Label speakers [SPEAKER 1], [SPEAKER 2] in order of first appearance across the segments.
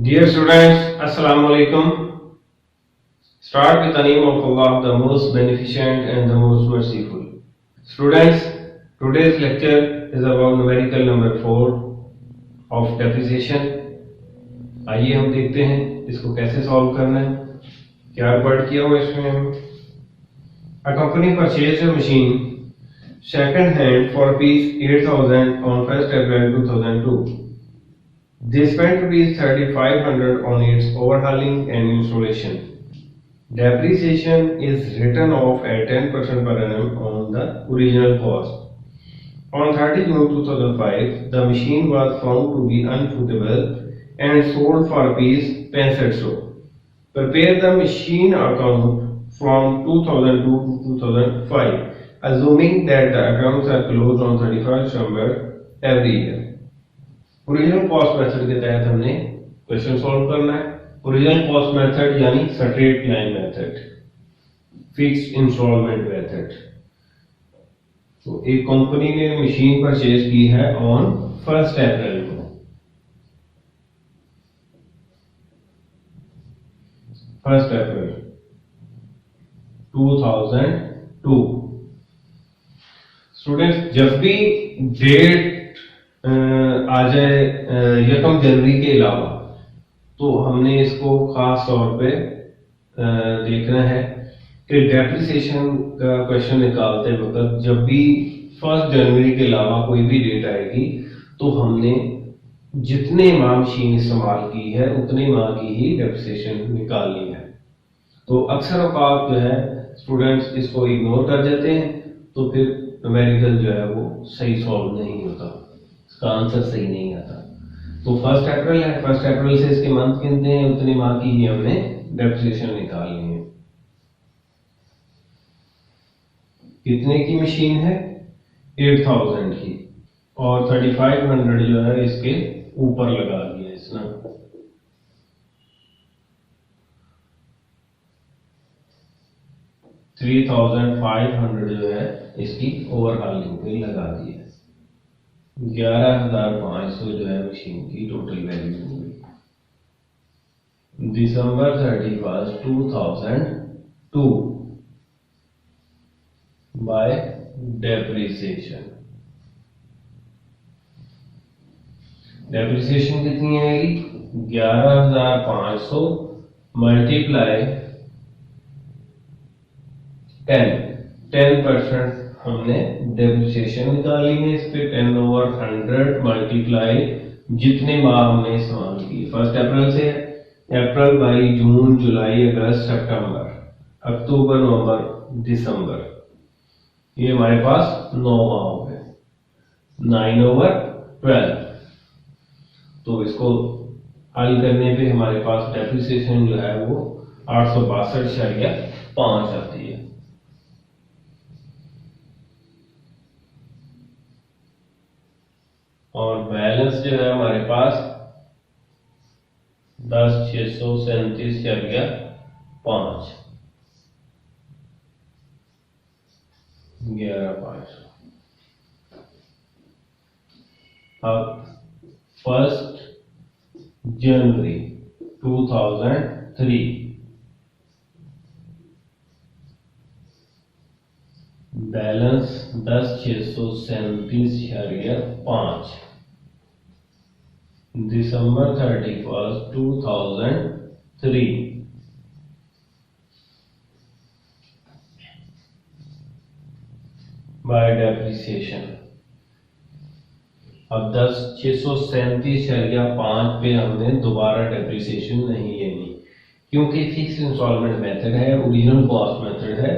[SPEAKER 1] Dear students, Assalamu alaikum. Start with the name of Allah, the most beneficent and the most merciful. Students, today's lecture is about numerical number 4 of depreciation. आइए हम देखते हैं इसको कैसे solve करना है, क्या वर्ड किया हुआ इसमें हम. A company purchased a machine second hand for rupees 8,000 on 1st April 2002. They spent rupees 3,500 on its overhauling and installation. Depreciation is written off at 10% per annum on the original cost. On 30 June 2005, the machine was found to be unsuitable and sold for rupees 6500. Prepare the machine account from 2002 to 2005, assuming that the accounts are closed on 31st December every year. Original cost method के तहत हमने question solve करना है. Original cost method यानी straight line method, fix installment method. तो एक company ने machine purchase की है ऑन 1 अप्रैल को. 1 अप्रैल 2002. स्टूडेंट्स, जब भी डेट आ जाए 1 जनवरी के अलावा, तो हमने इसको खास तौर पे देखना है कि डेप्रिसिएशन का क्वेश्चन निकालते वक्त जब भी 1 जनवरी के अलावा कोई भी डेट आएगी तो हमने जितने माह मशीन इस्तेमाल की है उतने माह की ही डेप्रिसिएशन निकालनी है. तो अक्सर औकात जो है स्टूडेंट्स इसको इग्नोर कर देते हैं, तो फिर न्यूमेरिकल जो है वो सही सॉल्व नहीं होता, इसका आंसर सही नहीं आता. तो 1 अप्रैल है, 1 अप्रैल से इसके मंथ गिनते हैं, उतनी माह की ही हमने डेप्रिसिएशन निकालनी है. कितने की मशीन है? 8,000 की, और 3,500 जो है इसके ऊपर लगा दिया इसने. $3,500 जो है इसकी ओवरहॉलिंग पे लगा दी है. 11,500 जो है मशीन की टोटल वैल्यू हो गई. दिसंबर 31, 2002 बाय डेप्रिसिएशन. डेप्रिसिएशन कितनी आएगी? 11,500 मल्टीप्लाई 10% हमने डेप्रिसिएशन निकाली है इस पे. 10/100 मल्टीप्लाई जितने माह हमने इस्तेमाल की. 1 अप्रैल से अप्रैल, मई, जून, जुलाई, अगस्त, सितंबर, अक्टूबर, नवंबर, दिसंबर, ये हमारे पास 9 माह हो गए. 9/12. तो इसको हल करने पे हमारे पास डेप्रिसिएशन जो है वो 862.5 आती है. और बैलेंस जो है हमारे पास 10,637.5 11,500. अब 1 जनवरी 2003 बैलेंस 10,637.5. दिसंबर 31, 2003 बाय डेप्रिसिएशन. अब 10,637.5 पे हमने दोबारा डेप्रिसिएशन नहीं लेनी, क्योंकि फिक्स इंस्टॉलमेंट मेथड है, ओरिजिनल कॉस्ट मेथड है.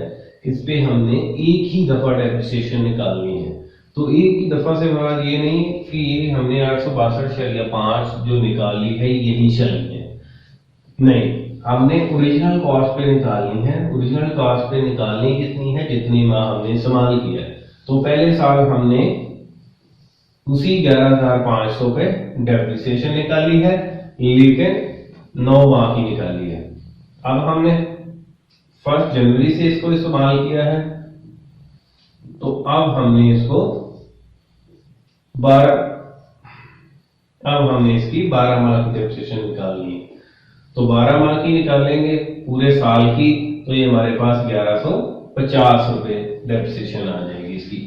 [SPEAKER 1] इस पे हमने एक ही दफा डेप्रिसिएशन निकालनी है. तो एक ही दफा से हमारा ये नहीं कि ये हमने 862.5 जो निकाली है यही चलनी है, नहीं, हमने ओरिजिनल कॉस्ट पे निकालनी है. ओरिजिनल कॉस्ट पे निकालनी कितनी है? जितनी माह हमने इस्तेमाल किया है. तो पहले साल हमने उसी 11,500 पे डेप्रिसिएशन निकाली है, लेकिन 9 माह की निकाली है. अब हमने 1 जनवरी से इसको इस्तेमाल किया है, तो अब हमने इसको 12 अब हमने इसकी 12 माह की डेप्रिसिएशन निकालनी है। तो 12 माह की निकालेंगे पूरे साल की, तो ये हमारे पास 1150 रुपए डेप्रिसिएशन आ जाएगी इसकी।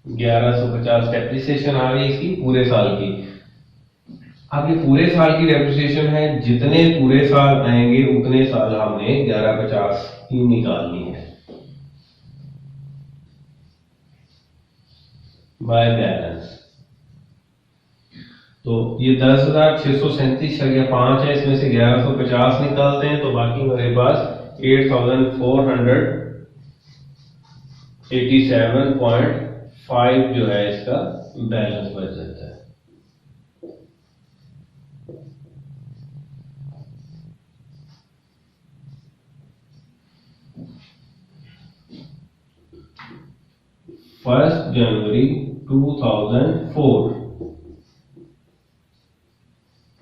[SPEAKER 1] 1150 डेप्रिसिएशन आ गई इसकी पूरे साल की। अब ये पूरे साल की डेप्रिसिएशन है, जितने पूरे साल आएंगे उतने साल हमने 1150 की निकालनी है बाय बैलेंस। तो ये 10,637.5 है, इसमें से 1150 निकालते हैं तो बाकी मेरे पास 8,487.5 जो है इसका बैलेंस बच जाता है। फर्स्ट जनवरी 2004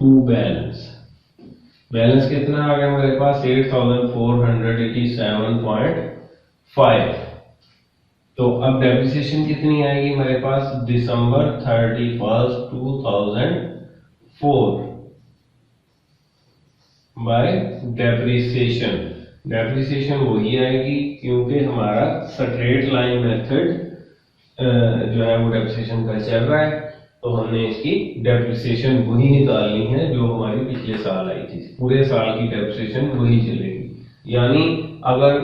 [SPEAKER 1] टू बैलेंस कितना आ गया मेरे पास 8,487.5। तो अब डेप्रिसिएशन कितनी आएगी मेरे पास दिसंबर 31, 2004 बाय डेप्रिसिएशन वही आएगी क्योंकि हमारा स्ट्रेट लाइन मेथड जो है वो डेप्रिसिएशन का चल रहा है, तो हमने इसकी डेप्रिसिएशन वही निकालनी है जो हमारी पिछले साल आई थी। पूरे साल की डेप्रिसिएशन वही चलेगी। यानी अगर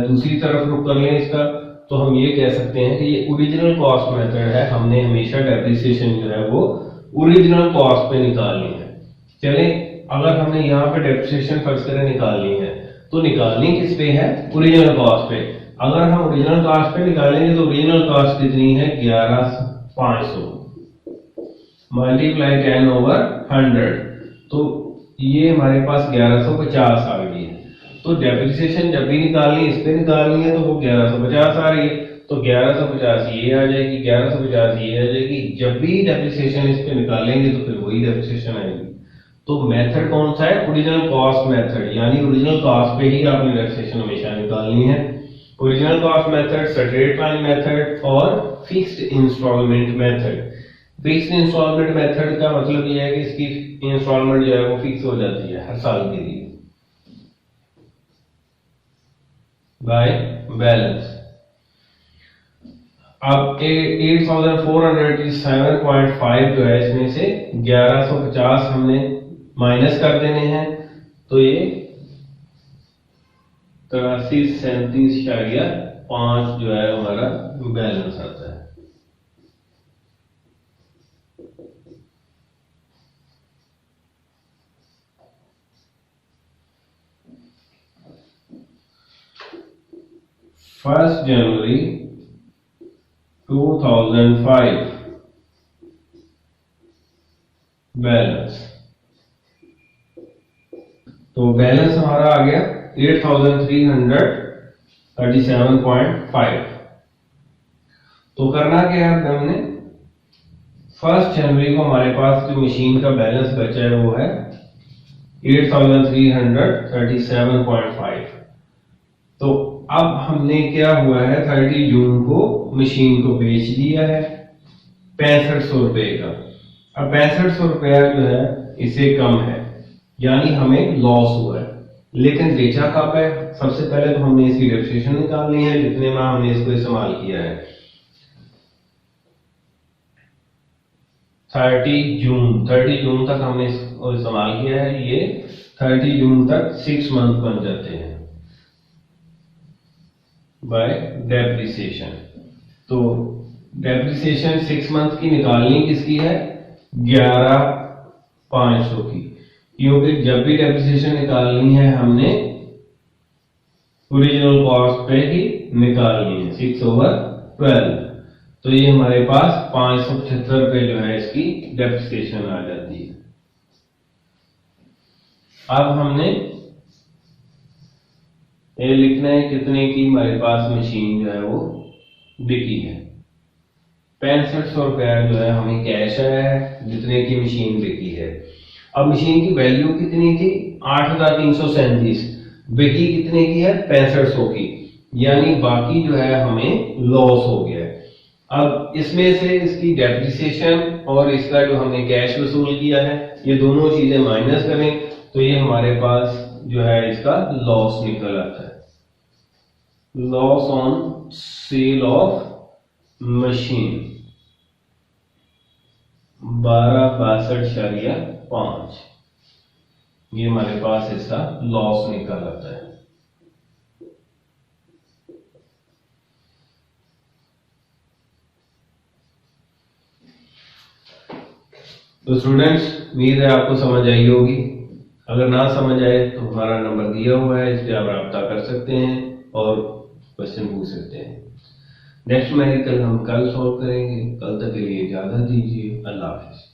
[SPEAKER 1] दूसरी तरफ रुख कर लें इसका, तो हम ये कह सकते हैं कि ये ओरिजिनल कॉस्ट मेथड है, हमने हमेशा डेप्रिसिएशन जो है वो ओरिजिनल कॉस्ट पे निकालनी है। चले, अगर हमने यहाँ पे डेप्रिसिएशन फर्ज करें निकालनी है, तो निकालनी किस पे है? ओरिजिनल कॉस्ट पे। अगर हम ओरिजिनल कॉस्ट पे निकालेंगे तो ओरिजिनल कॉस्ट कितनी है? 11,500 मल्टीप्लाई 10/100, तो ये हमारे पास 1150 आ गई है। तो डेप्रिसिएशन जब भी निकालनी इस पे निकालनी है तो वो 1150 आ रही है, तो 1150 ये आ जाएगी, 1150 ये आ जाएगी। जब भी डेप्रिसिएशन इस पे निकालेंगे तो फिर वही डेप्रिसिएशन आएगी। तो मेथड कौन सा है? ओरिजिनल कॉस्ट मेथड, यानी ओरिजिनल कॉस्ट पे ही आपने डेप्रिसिएशन हमेशा निकालनी है। Original cost method, straight line method और fixed instalment method. Fixed instalment method का मतलब ये है कि इसकी इंस्टॉलमेंट जो है वो फिक्स हो जाती है हर साल के लिए बाय बैलेंस। अब 8,487.5 जो है इसमें से 1150 हमने माइनस कर देने हैं, तो ये 8337.5 जो है हमारा बैलेंस आता है। फर्स्ट जनवरी 2005 बैलेंस, तो बैलेंस हमारा आ गया 8,337.5। तो करना क्या है हमने? फर्स्ट जनवरी को हमारे पास जो मशीन का बैलेंस बचा है वो है 8,337.5। तो अब हमने क्या हुआ है 30 जून को मशीन को बेच दिया है 6500 रुपए का। अब 6500 रुपया जो है इससे कम है, यानी हमें लॉस हुआ है। लेकिन बेचा कब है? सबसे पहले तो हमने इसकी डेप्रिसिएशन निकालनी है, जितने में हमने इसको इस्तेमाल किया है। 30 जून तक हमने इसको इस्तेमाल किया है। ये 30 जून तक 6 मंथ बन जाते हैं बाय डेप्रिसिएशन। तो डेप्रिसिएशन 6 मंथ की निकालनी किसकी है? 11,500 की, क्योंकि जब भी डेप्रिसिएशन निकालनी है हमने ओरिजिनल कॉस्ट पे ही निकालनी है 6/12। तो ये हमारे पास 575 रुपए जो है इसकी डेप्रिसिएशन आ जाती है। अब हमने ये लिखना है कितने की हमारे पास मशीन जो है वो बिकी है। 6500 रुपया जो है हमें कैश आया है, जितने की मशीन बिकी है। अब मशीन की वैल्यू कितनी थी? 8,337। बिकी कितने की है? 6500 की, यानी बाकी जो है हमें लॉस हो गया है। अब इसमें से इसकी डेप्रिसिएशन और इसका जो हमने कैश वसूल किया है, ये दोनों चीजें माइनस करें तो ये हमारे पास जो है इसका लॉस निकल आता है, loss on sale of machine 1262.5, ये हमारे पास इसका लॉस निकल आता है। तो स्टूडेंट्स, उम्मीद है आपको समझ आई होगी। अगर ना समझ आए तो हमारा नंबर दिया हुआ है, इस पर आप रब्ता कर सकते हैं और क्वेश्चन पूछ सकते हैं। नेक्स्ट न्यूमेरिकल हम कल सॉल्व करेंगे। कल तक के लिए इजाजत दीजिए। अल्लाह हाफिज।